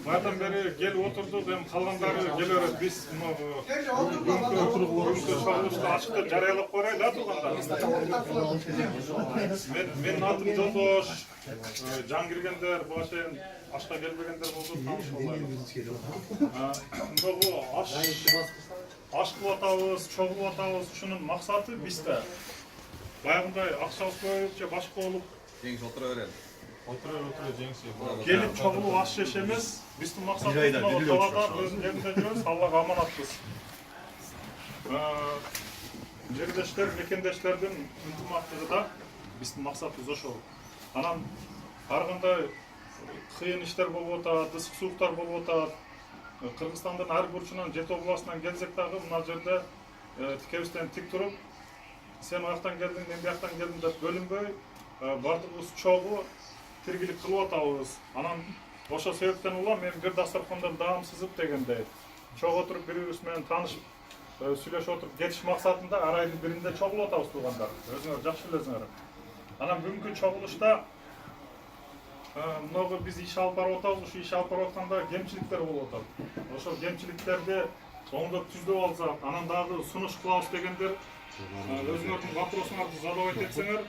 Bayдан beri gelip oturduk, hem kalganları geliyor. Biz bugünkü çağrışta açıkta жарыялап koyaylı atılganda. Benim adım Жолдош. Жан киргендер, буга чейин ашка келбегендер болду, тааныш болмайлы. Bu aş kılıp atабыз, чоң кылып атабыз. Ушунун максаты бизде баягындай акчабыз көп же башка болуп Жеңиш отура берели. Gelip çoğulu aş şeşemiz, bizim maksatımız ortalada özün yerinde görüyoruz, Allah'a amanatız. Жердештер, мекендештердин ынтымактыгы да биздин максатыбыз ошол. Анан ар кандай кыйын иштер болуп атат, ысык сууктар болуп атат. Кыргызстандын ар бурчунан, Жети областынан келсек дагы мына жерде тикебизден тик туруп, сен аяктан келдиң, мен бияктан келдим деп бөлүнбөй, бардыгыбыз чогуу тиргилик кылып атабыз. Анан ошол себептен улам мен бир дастаркандан даам сызып дегендей. Чогуу отуруп бири-бирибиз менен таанышып, сүйлөшүп отуруп кетиш максатында ар айдын биринде чогулуп атабыз туугандар. Өзүңөр жакшы билесиңер. Анан бүгүнкү чогулушта много биз иш алып барып атабыз. Ушу иш алып барып атканда кемчиликтер болуп атат. Ошол кемчиликтерди оңдоп түздөп алсак, анан дагы сунуш кылабыз дегендер өзүңөрдүн вопросуңарды задавать этсеңер,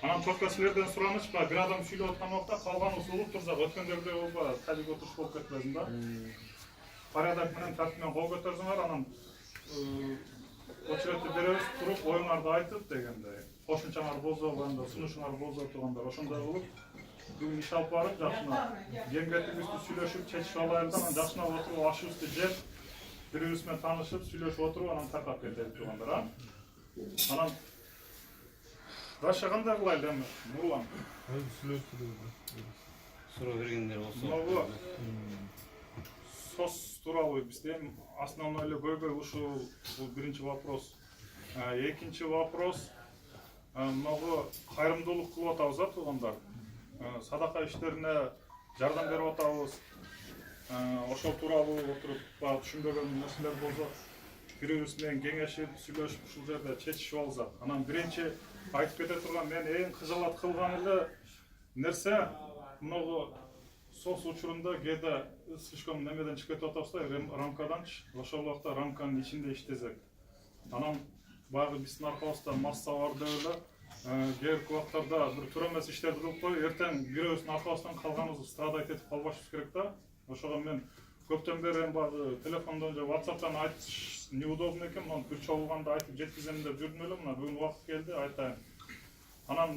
анан только силерден сураныч, бир адам сүйлөп аткан убакта калганыбыз угуп турсак, өткөндөрдө болбо тажик отуруш болуп кетпесин да. Порядок менен тартип менен кол көтөрсөңөр, анан очередти беребиз, туруп оюңарды айтып дегендей. Кошумчаңар болсо, анда сунушуңар болсо турганда ошондой кылып бүгүн иш алып барып, жакшына кемгетибизди сүйлөшүп, чечип алайлы, анан жакшына отуруп ашыбызды жеп, бири-бирибиз менен таанышып, сүйлөшүп отуруп, анан таркап кетели тургандар, Анан Раша кандай кылайлы эми, Нурлан? Суроо бергендер болсо. Могу СОС тууралуу бизде основной эле көйгөй ушул биринчи вопрос. Экинчи вопрос, могу кайрымдуулук кылып атабыз да туугандар. Садака иштерине жардам берип атабыз. Ошол тууралуу отуруп түшүнбөгөн нерселер болсо, бири-бирибиз менен кеңешип, сүйлөшүп ушул жерде чечишип алсак. Анан биринчи айтып кете турган мен эң кыжалат кылган эле нерсе, могу сос учурунда кээде слишком немеден чыгып кетип атабыз да, рамкаданчы. Ошол убакта рамканын ичинде иштесек. Анан баягы биздин аркабызда масса бар деп эле кээинки убактарда бир туура эмес иштерди кылып коюп, эртең бирөөбүздүн аркабыздан калганыбызды страдать этип калбашыбыз керек да. Ошого мен көптөн бери баягы телефондон же WhatsApp'тан айтыш неудобно экен, бир чогулганда айтып жеткизем деп жүрдүм эле, мына бүгүн убакыт келди, айтайын. Анан